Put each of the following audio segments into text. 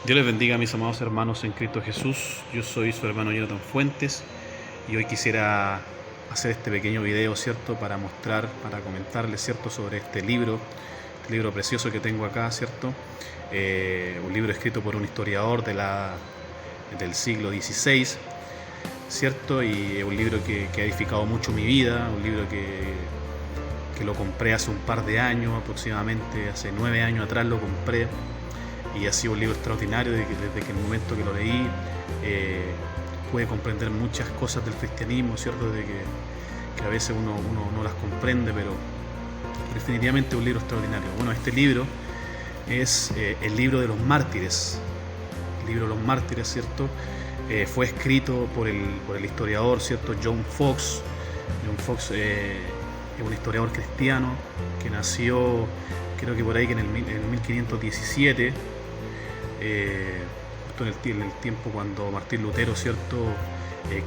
Dios les bendiga, mis amados hermanos en Cristo Jesús. Yo soy su hermano Jonathan Fuentes y hoy quisiera hacer este pequeño video, ¿cierto? Para mostrar, para comentarles, ¿cierto? Sobre este libro precioso que tengo acá, ¿cierto? Un libro escrito por un historiador del siglo XVI, ¿cierto? Y es un libro que ha edificado mucho mi vida, un libro que lo compré hace un par de años, aproximadamente hace 9 años atrás lo compré. Y ha sido un libro extraordinario desde que el momento que lo leí pude comprender muchas cosas del cristianismo, ¿cierto? Que a veces uno no las comprende, pero definitivamente es un libro extraordinario. Bueno, este libro es el libro de los mártires. El libro de los mártires, ¿cierto? Fue escrito por el historiador, ¿cierto? John Foxe. John Foxe es un historiador cristiano que nació, creo que por ahí que en 1517, justo en el tiempo cuando Martín Lutero, ¿cierto?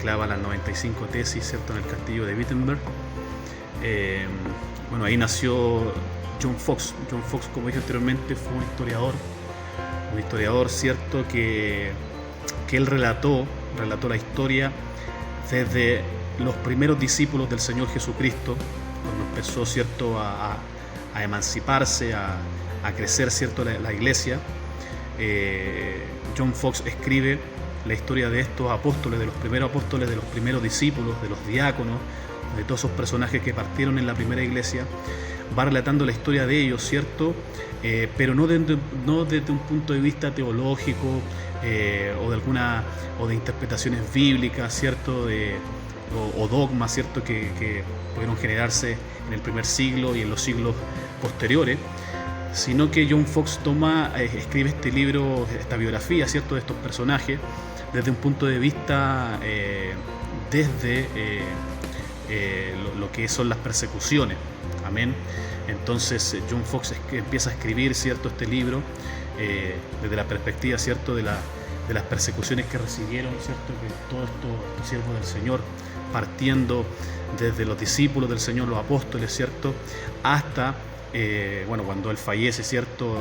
Clava las 95 tesis, ¿cierto? En el castillo de Wittenberg. Bueno, ahí nació John Foxe. John Foxe, como dije anteriormente, fue un historiador, ¿cierto? Que él relató la historia desde los primeros discípulos del Señor Jesucristo, cuando empezó, ¿cierto? A emanciparse, a crecer, ¿cierto? La iglesia. John Foxe escribe la historia de estos apóstoles, de los primeros discípulos, de los diáconos, de todos esos personajes que partieron en la primera iglesia. Va relatando la historia de ellos, ¿cierto? Pero no desde un punto de vista teológico o de interpretaciones bíblicas, ¿cierto? O dogmas, ¿cierto? Que pudieron generarse en el primer siglo y en los siglos posteriores, sino que John Foxe escribe este libro, esta biografía, ¿cierto? De estos personajes desde un punto de vista desde lo que son las persecuciones. Amén. Entonces John Foxe empieza a escribir, ¿cierto? Este libro desde la perspectiva, ¿cierto? De las persecuciones que recibieron, ¿cierto? Que todos estos siervos del Señor, partiendo desde los discípulos del Señor, los apóstoles, ¿cierto? Hasta bueno, cuando él fallece, ¿cierto?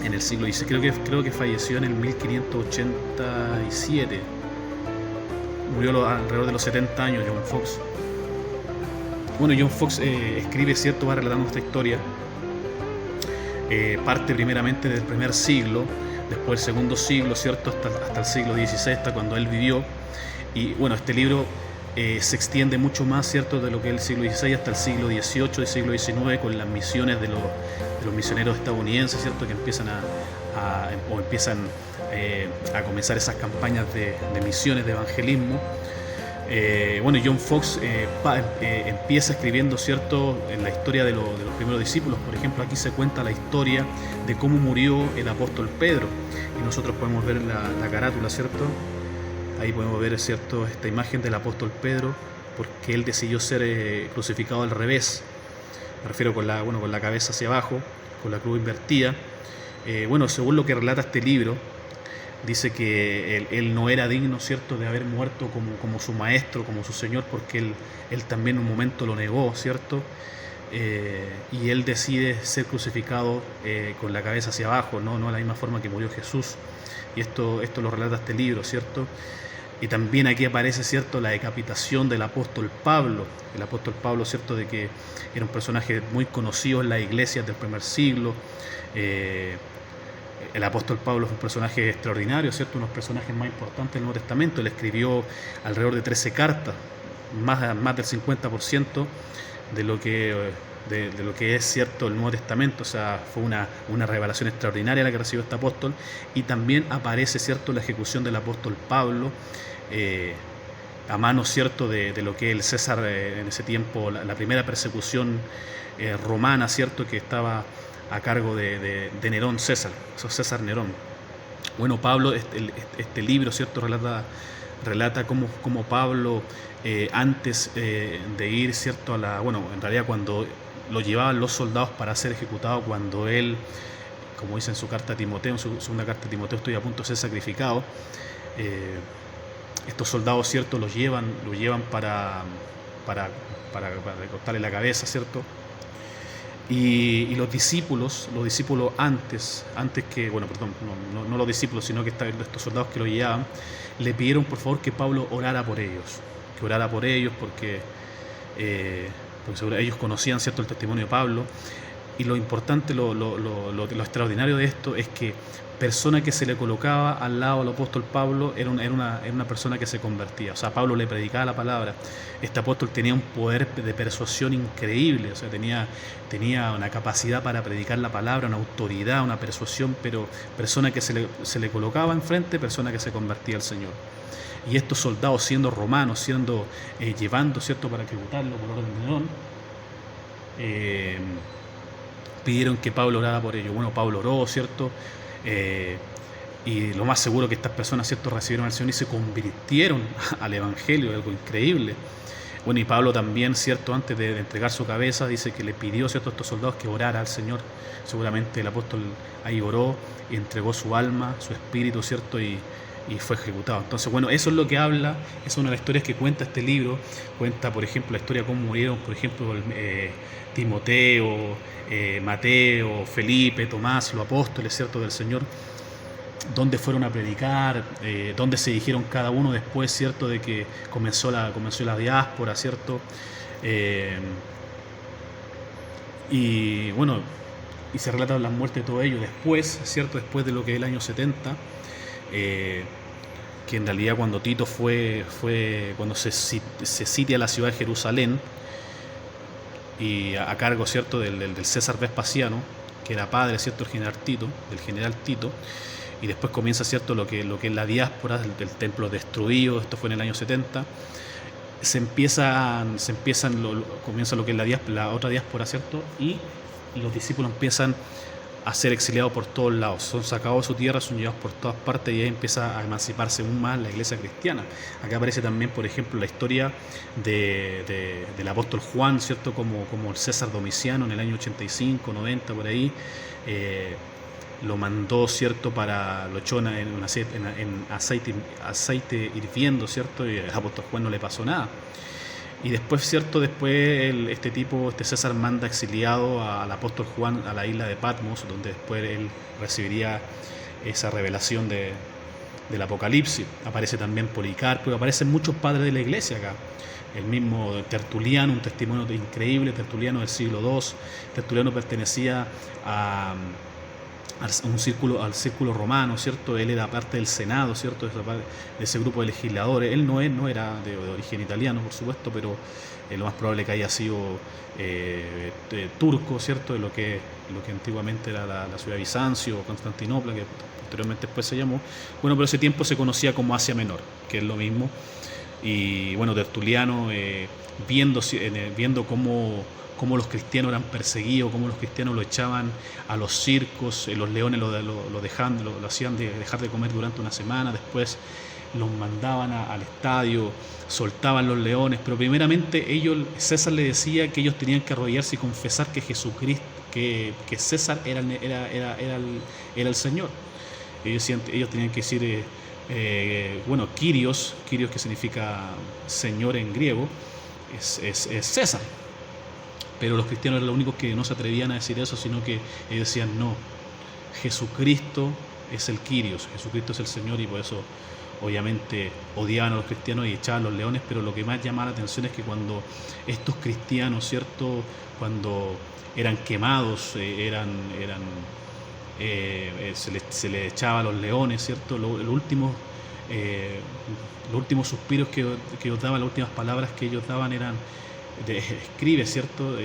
En el siglo XVI, creo que falleció en el 1587. Murió alrededor de los 70 años John Foxe. Bueno, John Foxe escribe, ¿cierto? Va relatando esta historia. Parte primeramente del primer siglo, después del segundo siglo, ¿cierto? Hasta el siglo XVI, hasta cuando él vivió. Y bueno, este libro se extiende mucho más, ¿cierto? De lo que es el siglo XVI hasta el siglo XVIII y siglo XIX, con las misiones de los misioneros estadounidenses, ¿cierto? Que empiezan a comenzar esas campañas de misiones, de evangelismo. Bueno, John Foxe empieza escribiendo, ¿cierto? En la historia de los primeros discípulos. Por ejemplo, aquí se cuenta la historia de cómo murió el apóstol Pedro. Y nosotros podemos ver la carátula, ¿cierto? Ahí podemos ver, ¿cierto? Esta imagen del apóstol Pedro, porque él decidió ser crucificado al revés. Me refiero con la cabeza hacia abajo, con la cruz invertida. Bueno, según lo que relata este libro, dice que él no era digno, ¿cierto?, de haber muerto como su maestro, como su Señor, porque él también en un momento lo negó, ¿cierto? Y él decide ser crucificado con la cabeza hacia abajo, no de la misma forma que murió Jesús. Y esto lo relata este libro, ¿cierto? Y también aquí aparece, ¿cierto?, la decapitación del apóstol Pablo. El apóstol Pablo, ¿cierto?, de que era un personaje muy conocido en las iglesias del primer siglo. El apóstol Pablo es un personaje extraordinario, ¿cierto?, uno de los personajes más importantes del Nuevo Testamento. Él escribió alrededor de 13 cartas, más del 50% de lo que es, cierto, el Nuevo Testamento. O sea, fue una revelación extraordinaria la que recibió este apóstol. Y también aparece, cierto, la ejecución del apóstol Pablo a mano, cierto, de lo que es el César en ese tiempo, la primera persecución romana, cierto, que estaba a cargo de Nerón, César Nerón. Bueno, Pablo, este libro, ¿cierto?, relata cómo Pablo, antes de ir, ¿cierto?, en realidad cuando lo llevaban los soldados para ser ejecutado, cuando él, como dice en su carta a Timoteo, en su segunda carta a Timoteo, estoy a punto de ser sacrificado. Estos soldados, ¿cierto?, lo llevan para recortarle la cabeza, ¿cierto? Y los discípulos antes que, bueno, perdón, no los discípulos, sino que estos soldados que lo llevaban, le pidieron por favor que Pablo orara por ellos, porque, ellos conocían, ¿cierto?, el testimonio de Pablo. Y lo importante, lo extraordinario de esto es que persona que se le colocaba al lado al apóstol Pablo era una persona que se convertía. O sea, Pablo le predicaba la palabra. Este apóstol tenía un poder de persuasión increíble, o sea, tenía una capacidad para predicar la palabra, una autoridad, una persuasión, pero persona que se le colocaba enfrente, persona que se convertía al Señor. Y estos soldados, siendo romanos, llevando, ¿cierto?, para ejecutarlo por orden de Nerón, pidieron que Pablo orara por ellos. Bueno, Pablo oró, ¿cierto? Y lo más seguro que estas personas, ¿cierto?, recibieron al Señor y se convirtieron al Evangelio, algo increíble. Bueno, y Pablo también, ¿cierto?, antes de entregar su cabeza, dice que le pidió, ¿cierto?, a estos soldados que orara al Señor. Seguramente el apóstol ahí oró y entregó su alma, su espíritu, ¿cierto?, y fue ejecutado. Entonces, bueno, eso es lo que habla, es una de las historias que cuenta este libro. Cuenta, por ejemplo, la historia de cómo murieron, por ejemplo, Timoteo, Mateo, Felipe, Tomás, los apóstoles, ¿cierto?, del Señor, dónde fueron a predicar, dónde se dijeron cada uno después, ¿cierto?, de que comenzó la diáspora, ¿cierto? Y bueno, y se relatan las muertes de todos ellos después, ¿cierto?, después de lo que es el año 70, que en realidad cuando Tito fue cuando se sitia la ciudad de Jerusalén, y a cargo, ¿cierto?, del César Vespasiano, que era padre, ¿cierto?, del general Tito, y después comienza, ¿cierto?, lo que es la diáspora, del templo destruido. Esto fue en el año 70. Comienza lo que es la otra diáspora, ¿cierto?, y los discípulos empiezan a ser exiliados por todos lados, son sacados de su tierra, son llevados por todas partes, y ahí empieza a emanciparse aún más la iglesia cristiana. Acá aparece también, por ejemplo, la historia del apóstol Juan, ¿cierto?, como el César Domiciano en el año 85, 90, por ahí, lo mandó, ¿cierto?, lo echó en aceite hirviendo, ¿cierto?, y al apóstol Juan no le pasó nada. Y después, ¿cierto?, este César manda exiliado al apóstol Juan a la isla de Patmos, donde después él recibiría esa revelación del Apocalipsis. Aparece también Policarpo, y aparecen muchos padres de la iglesia acá. El mismo Tertuliano, un testimonio increíble, Tertuliano del siglo II. Tertuliano pertenecía al círculo romano, ¿cierto? Él era parte del Senado, ¿cierto?, de ese grupo de legisladores. Él no era de origen italiano, por supuesto, pero lo más probable es que haya sido turco, ¿cierto?, de lo que antiguamente era la ciudad de Bizancio o Constantinopla, que posteriormente después se llamó. Bueno, pero ese tiempo se conocía como Asia Menor, que es lo mismo. Y bueno, Tertuliano, viendo cómo los cristianos eran perseguidos, cómo los cristianos lo echaban a los circos, los leones lo hacían dejar de comer durante una semana, después los mandaban al estadio, soltaban los leones, pero primeramente César le decía que ellos tenían que arrodillarse y confesar que Jesucristo, que César era el Señor. Ellos tenían que decir, Kyrios, que significa Señor en griego, es César. Pero los cristianos eran los únicos que no se atrevían a decir eso, sino que ellos decían, no, Jesucristo es el Kyrios, Jesucristo es el Señor, y por eso obviamente odiaban a los cristianos y echaban los leones. Pero lo que más llama la atención es que cuando estos cristianos, ¿cierto?, cuando eran quemados, se les echaba a los leones, ¿cierto?, los últimos suspiros que ellos daban, las últimas palabras que ellos daban eran de escribes, ¿cierto?,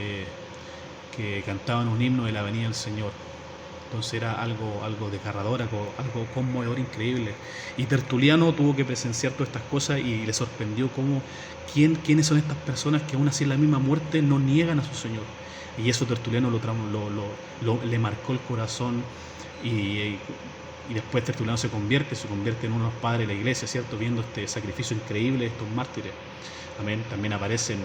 que cantaban un himno de la venida del Señor. Entonces era algo desgarrador, algo conmovedor, increíble. Y Tertuliano tuvo que presenciar todas estas cosas y le sorprendió quiénes son estas personas que aún así en la misma muerte no niegan a su Señor. Y eso Tertuliano le marcó el corazón, y después Tertuliano se convierte en uno de los padres de la iglesia, ¿cierto?, viendo este sacrificio increíble de estos mártires. Amén. También aparecen,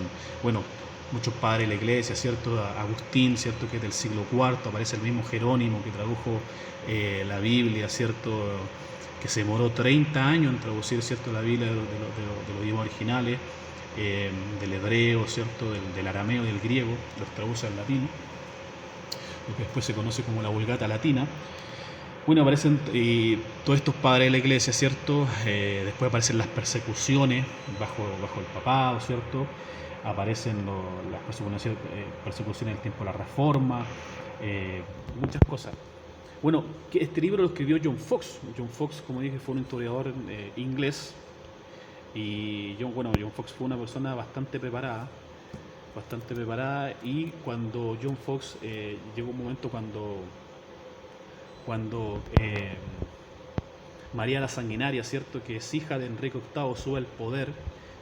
muchos padres de la iglesia, ¿cierto? Agustín, ¿cierto?, que es del siglo IV, aparece el mismo Jerónimo que tradujo la Biblia, ¿cierto?, que se demoró 30 años en traducir, ¿cierto?, la Biblia de los idiomas originales, del hebreo, ¿cierto?, del arameo y del griego, los traduce al latín. lo que después se conoce como la Vulgata Latina. Bueno, aparecen todos estos padres de la iglesia, ¿cierto? Después aparecen las persecuciones bajo el papado, ¿cierto? Aparecen las persecuciones en el tiempo de la Reforma, muchas cosas. Bueno, este libro lo escribió John Foxe. John Foxe, como dije, fue un historiador inglés. Y John Foxe fue una persona bastante preparada, y cuando John Foxe llegó un momento cuando María la Sanguinaria, ¿cierto?, que es hija de Enrique VIII, sube al poder,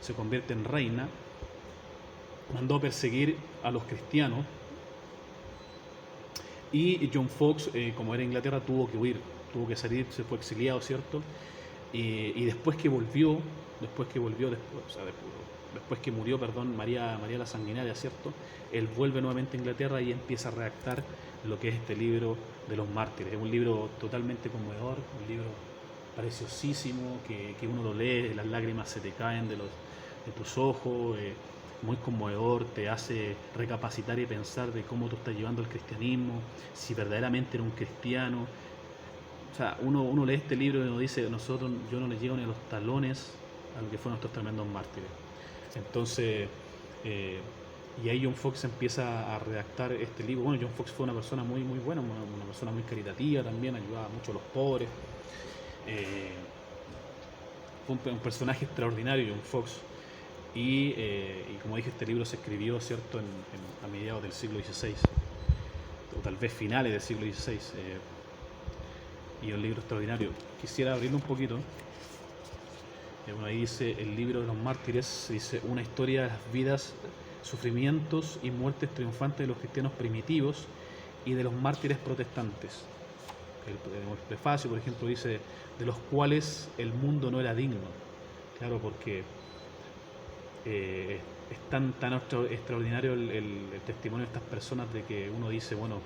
se convierte en reina, mandó a perseguir a los cristianos, y John Foxe, como era Inglaterra, tuvo que huir, tuvo que salir, se fue exiliado, ¿cierto? Y después que volvió, después que murió, perdón, María la Sanguinaria, ¿cierto? Él vuelve nuevamente a Inglaterra y empieza a redactar lo que es este libro de los mártires. Es un libro totalmente conmovedor, un libro preciosísimo, que uno lo lee, las lágrimas se te caen de tus ojos, muy conmovedor, te hace recapacitar y pensar de cómo tú estás llevando el cristianismo, si verdaderamente eres un cristiano. O sea, uno lee este libro y uno dice, yo no le llego ni a los talones a lo que fueron estos tremendos mártires. Entonces, y ahí John Foxe empieza a redactar este libro. Bueno, John Foxe fue una persona muy buena, una persona muy caritativa también, ayudaba mucho a los pobres. Fue un personaje extraordinario, John Foxe. Y como dije, este libro se escribió, ¿cierto?, a mediados del siglo XVI, o tal vez finales del siglo XVI. Y un libro extraordinario. Quisiera abrirlo un poquito. Bueno, ahí dice el libro de los mártires, dice una historia de las vidas, sufrimientos y muertes triunfantes de los cristianos primitivos y de los mártires protestantes. El prefacio, por ejemplo, dice de los cuales el mundo no era digno. Claro, porque es tan extraordinario el testimonio de estas personas, de que uno dice, bueno,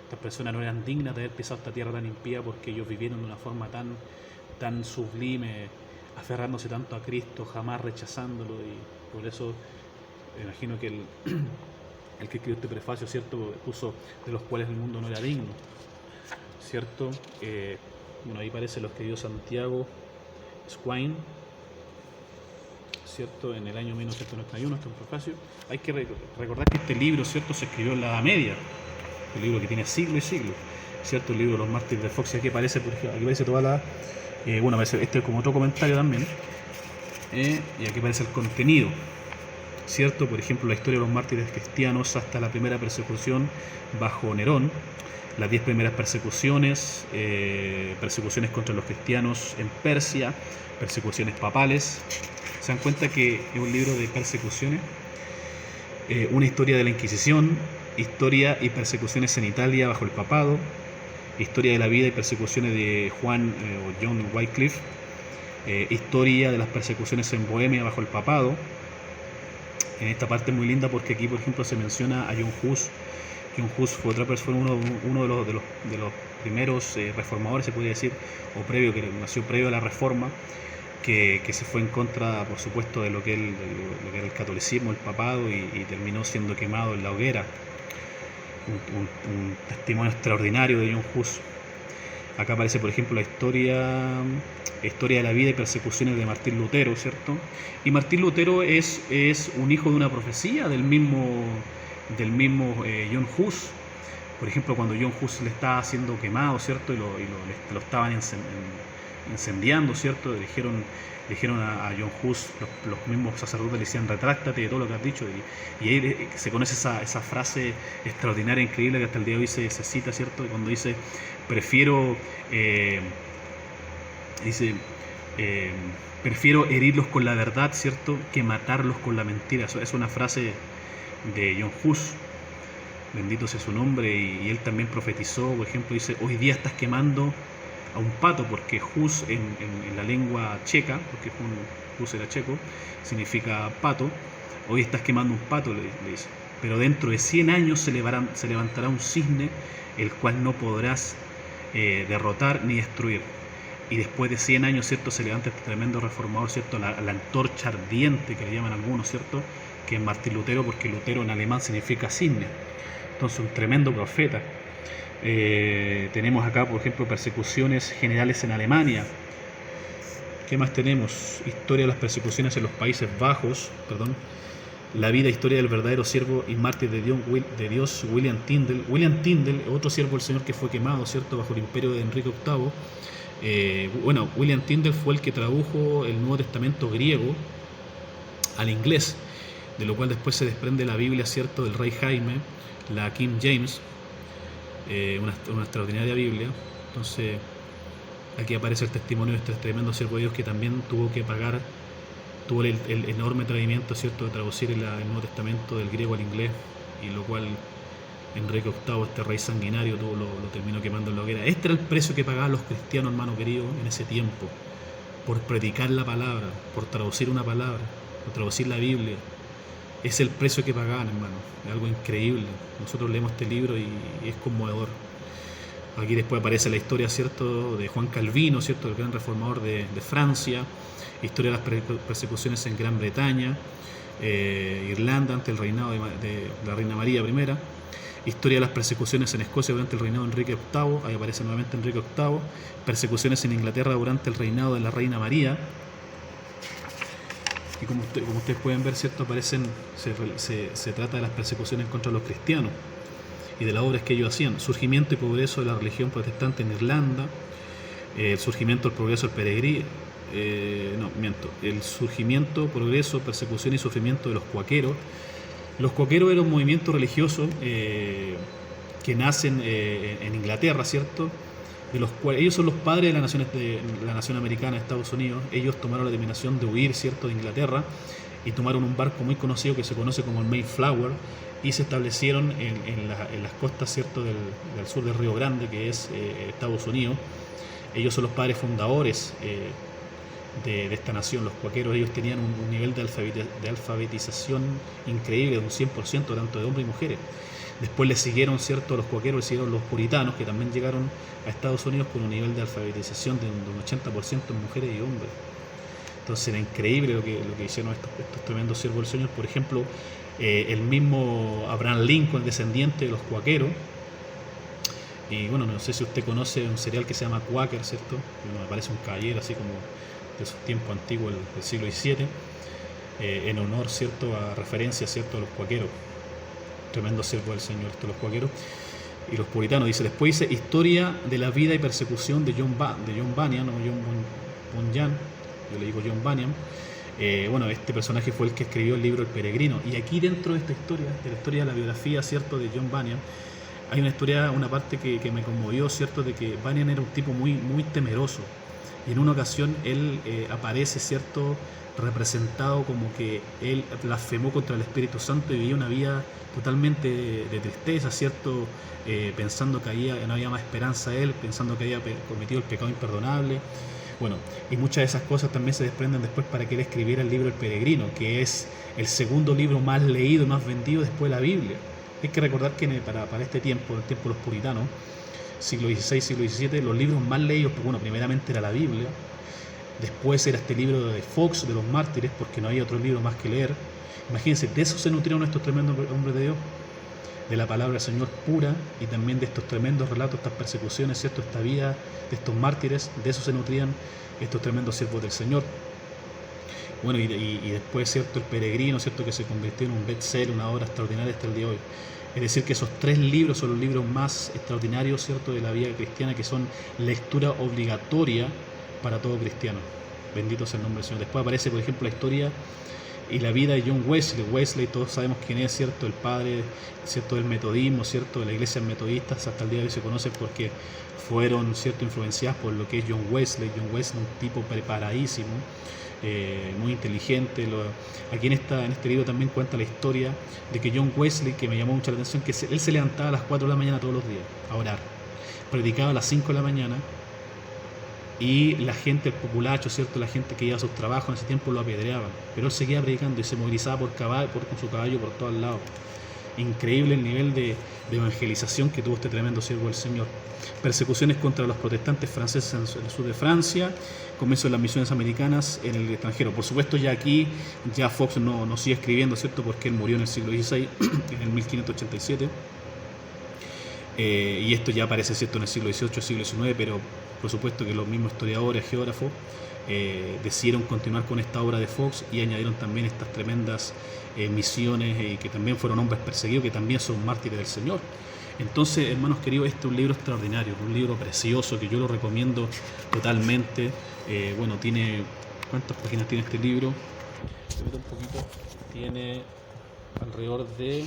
estas personas no eran dignas de haber pisado esta tierra tan impía, porque ellos vivieron de una forma tan sublime, aferrándose tanto a Cristo, jamás rechazándolo, y por eso me imagino que el que escribió este prefacio, ¿cierto?, puso de los cuales el mundo no era digno, ¿cierto? Bueno, ahí parece lo escribió Santiago Swain, ¿cierto?, en el año 1991, este prefacio. Hay que recordar que este libro, ¿cierto?, se escribió en la Edad Media, un libro que tiene siglos y siglos, ¿cierto? El libro de los mártires de Foxe. Aquí aparece, por ejemplo, aquí aparece toda la... bueno, aparece este como otro comentario también, y aquí aparece el contenido, ¿cierto? Por ejemplo, la historia de los mártires cristianos hasta la primera persecución bajo Nerón, las 10 primeras persecuciones, persecuciones contra los cristianos en Persia, persecuciones papales. Se dan cuenta que es un libro de persecuciones, una historia de la Inquisición, historia y persecuciones en Italia bajo el papado, historia de la vida y persecuciones de John Wycliffe, historia de las persecuciones en Bohemia bajo el papado. En esta parte es muy linda porque aquí, por ejemplo, se menciona a John Hus. John Hus fue otra persona, uno de los primeros reformadores, se puede decir, que nació previo a la Reforma, que se fue en contra, por supuesto, de lo que era el catolicismo, el papado, y terminó siendo quemado en la hoguera. Un testimonio extraordinario de John Hus. Acá aparece, por ejemplo, la historia de la vida y persecuciones de Martín Lutero, ¿cierto? Y Martín Lutero es un hijo de una profecía del mismo John Hus. Por ejemplo, cuando John Hus le estaba siendo quemado, ¿cierto?, y lo estaban incendiando, ¿cierto?, le dijeron a John Hus, los mismos sacerdotes le decían, retráctate de todo lo que has dicho, y ahí se conoce esa frase extraordinaria, increíble, que hasta el día de hoy se cita, ¿cierto?, cuando dice, prefiero herirlos con la verdad, ¿cierto?, que matarlos con la mentira. Eso es una frase de John Hus, bendito sea su nombre, y él también profetizó, por ejemplo, dice, hoy día estás quemando a un pato, porque Hus en la lengua checa, porque Hus era checo, significa pato. Hoy estás quemando un pato, le dice, pero dentro de 100 años se levantará un cisne, el cual no podrás derrotar ni destruir. Y después de 100 años, ¿cierto?, se levanta este tremendo reformador, ¿cierto?, la antorcha ardiente, que le llaman algunos, ¿cierto?, que es Martín Lutero, porque Lutero en alemán significa cisne. Entonces, un tremendo profeta. Tenemos acá, por ejemplo, persecuciones generales en Alemania. ¿Qué más tenemos? Historia de las persecuciones en los Países Bajos, perdón. La vida e historia del verdadero siervo y mártir de Dios, William Tyndale. William Tyndale, otro siervo del Señor que fue quemado, ¿cierto?, bajo el imperio de Enrique VIII. William Tyndale fue el que tradujo el Nuevo Testamento griego al inglés, de lo cual después se desprende la Biblia, ¿cierto?, del rey Jaime, la King James, una extraordinaria Biblia. Entonces, aquí aparece el testimonio de este tremendo siervo de Dios que también tuvo el enorme atrevimiento, ¿cierto?, de traducir el Nuevo Testamento del griego al inglés, y lo cual Enrique VIII, este rey sanguinario, lo terminó quemando en la hoguera. Este era el precio que pagaban los cristianos, hermano querido, en ese tiempo, por predicar la palabra, por traducir una palabra, por traducir la Biblia. Es el precio que pagaban, hermano. Es algo increíble. Nosotros leemos este libro y es conmovedor. Aquí después aparece la historia, ¿cierto?, de Juan Calvino, ¿cierto?, el gran reformador de Francia. Historia de las persecuciones en Gran Bretaña, Irlanda ante el reinado de la reina María I. Historia de las persecuciones en Escocia durante el reinado de Enrique VIII, ahí aparece nuevamente Enrique VIII. Persecuciones en Inglaterra durante el reinado de la reina María. Y como ustedes pueden ver, ¿cierto?, se trata de las persecuciones contra los cristianos y de las obras que ellos hacían. Surgimiento y progreso de la religión protestante en Irlanda, el surgimiento, el progreso, el peregrino. El surgimiento, progreso, persecución y sufrimiento de los cuáqueros. Los cuáqueros eran un movimiento religioso que nacen en Inglaterra, ¿cierto?, de los cuales ellos son los padres de la nación americana, Estados Unidos. Ellos tomaron la determinación de huir, ¿cierto?, de Inglaterra, y tomaron un barco muy conocido que se conoce como el Mayflower, y se establecieron en las costas, ¿cierto?, del sur del Río Grande, que es Estados Unidos. Ellos son los padres fundadores de esta nación, los cuáqueros. Ellos tenían un nivel de alfabetización increíble, de un 100%, tanto de hombres y mujeres. Después le siguieron, ¿cierto?, los cuáqueros, le siguieron los puritanos, que también llegaron a Estados Unidos con un nivel de alfabetización de un 80% en mujeres y hombres. Entonces era increíble lo que hicieron estos tremendos siervos del Señor. Por ejemplo, el mismo Abraham Lincoln, descendiente de los cuáqueros. Y bueno, no sé si usted conoce un serial que se llama Quaker, ¿cierto? Me parece un caballero así como de esos tiempos antiguos del siglo XVII, en honor, ¿cierto?, a referencia, ¿cierto?, a los cuáqueros. Tremendo siervo del Señor, los cuáqueros y los puritanos. Después dice historia de la vida y persecución de John Bunyan, o John Bunyan, yo le digo John Bunyan. Este personaje fue el que escribió el libro El Peregrino. Y aquí dentro de esta historia, de la historia de la biografía, ¿cierto?, de John Bunyan, hay una parte que me conmovió, ¿cierto?, de que Bunyan era un tipo muy, muy temeroso. Y en una ocasión él aparece, ¿cierto?, representado como que él blasfemó contra el Espíritu Santo y vivía una vida totalmente de tristeza, ¿cierto?, pensando que no había más esperanza a él, pensando que había cometido el pecado imperdonable. Bueno, y muchas de esas cosas también se desprenden después para que él escribiera el libro El Peregrino, que es el segundo libro más leído y más vendido después de la Biblia. Hay que recordar que para este tiempo, el tiempo de los puritanos, siglo XVI, siglo XVII, los libros más leídos, primeramente era la Biblia, después era este libro de Fox, de los mártires, porque no había otro libro más que leer. Imagínense, de eso se nutrieron estos tremendos hombres de Dios, de la palabra del Señor pura, y también de estos tremendos relatos, estas persecuciones, ¿cierto?, esta vida de estos mártires. De eso se nutrían estos tremendos siervos del Señor. Bueno, y después, ¿cierto?, El Peregrino, ¿cierto?, que se convirtió en un bestseller, una obra extraordinaria hasta el día de hoy. Es decir, que esos 3 libros son los libros más extraordinarios, ¿cierto?, de la vida cristiana, que son lectura obligatoria para todo cristiano. Bendito sea el nombre del Señor. Después aparece, por ejemplo, la historia y la vida de John Wesley. Wesley, todos sabemos quién es, ¿cierto?, el padre, ¿cierto?, del metodismo, ¿cierto?, de la iglesia metodista. Hasta el día de hoy se conoce porque fueron, ¿cierto?, influenciadas por lo que es John Wesley. John Wesley, un tipo preparadísimo, muy inteligente. Aquí en este libro también cuenta la historia de que John Wesley, que me llamó mucho la atención, que él se levantaba a las 4 de la mañana todos los días a orar, predicaba a las 5 de la mañana, y la gente, el populacho, ¿cierto?, la gente que iba a sus trabajos en ese tiempo lo apedreaban, pero él seguía predicando y se movilizaba con su caballo por todos lados. Increíble el nivel de evangelización que tuvo este tremendo siervo del Señor. Persecuciones contra los protestantes franceses en el sur de Francia, comienzo de las misiones americanas en el extranjero. Por supuesto, ya Fox no sigue escribiendo, ¿cierto?, porque él murió en el siglo XVI, en el 1587. y esto ya aparece, ¿cierto?, en el siglo XVIII, siglo XIX, pero por supuesto que los mismos historiadores, geógrafos, decidieron continuar con esta obra de Fox y añadieron también estas tremendas misiones, que también fueron hombres perseguidos, que también son mártires del Señor. Entonces, hermanos queridos, este es un libro extraordinario, un libro precioso que yo lo recomiendo totalmente. Bueno, tiene... ¿Cuántas páginas tiene este libro? Un poquito. Tiene alrededor de...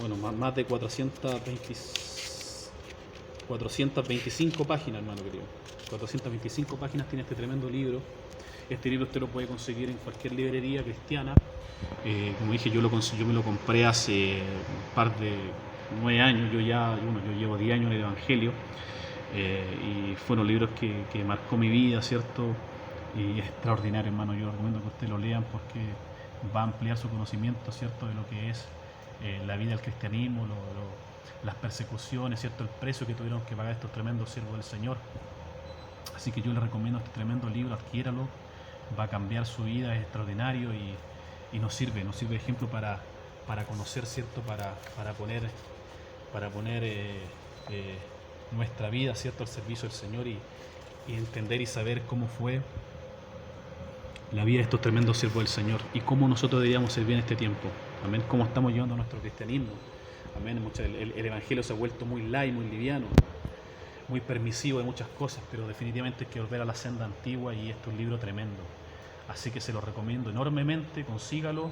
bueno, más de 425 páginas, hermano querido. 425 páginas tiene este tremendo libro. Este libro usted lo puede conseguir en cualquier librería cristiana. Como dije, yo me lo compré hace un par de 9 años. Yo llevo 10 años en el Evangelio. Y fueron libros que marcó mi vida, ¿cierto? Y es extraordinario, hermano. Yo recomiendo que ustedes lo lean porque va a ampliar su conocimiento, ¿cierto?, de lo que es la vida del cristianismo, las persecuciones, ¿cierto?, el precio que tuvieron que pagar estos tremendos siervos del Señor. Así que yo les recomiendo este tremendo libro, adquiéralo, va a cambiar su vida, es extraordinario y nos sirve de ejemplo para conocer, ¿cierto?, para poner nuestra vida, ¿cierto?, al servicio del Señor y entender y saber cómo fue la vida de estos tremendos siervos del Señor y cómo nosotros deberíamos servir en este tiempo. Amén. Cómo estamos llevando nuestro cristianismo. Amén. El Evangelio se ha vuelto muy light, muy liviano, muy permisivo de muchas cosas, pero definitivamente hay que volver a la senda antigua y esto es un libro tremendo. Así que se lo recomiendo enormemente, consígalo.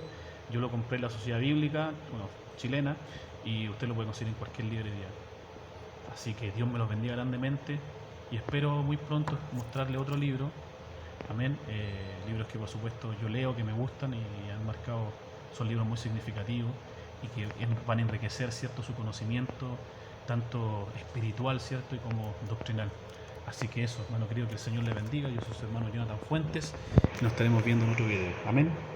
Yo lo compré en la Sociedad Bíblica, chilena, y usted lo puede conseguir en cualquier librería. Así que Dios me los bendiga grandemente y espero muy pronto mostrarle otro libro. Amén. Libros que por supuesto yo leo, que me gustan y han marcado, son libros muy significativos y que van a enriquecer, ¿cierto?, su conocimiento, tanto espiritual, ¿cierto?, y como doctrinal. Así que eso, hermano querido, que el Señor le bendiga. Yo soy su hermano Jonathan Fuentes y nos estaremos viendo en otro video. Amén.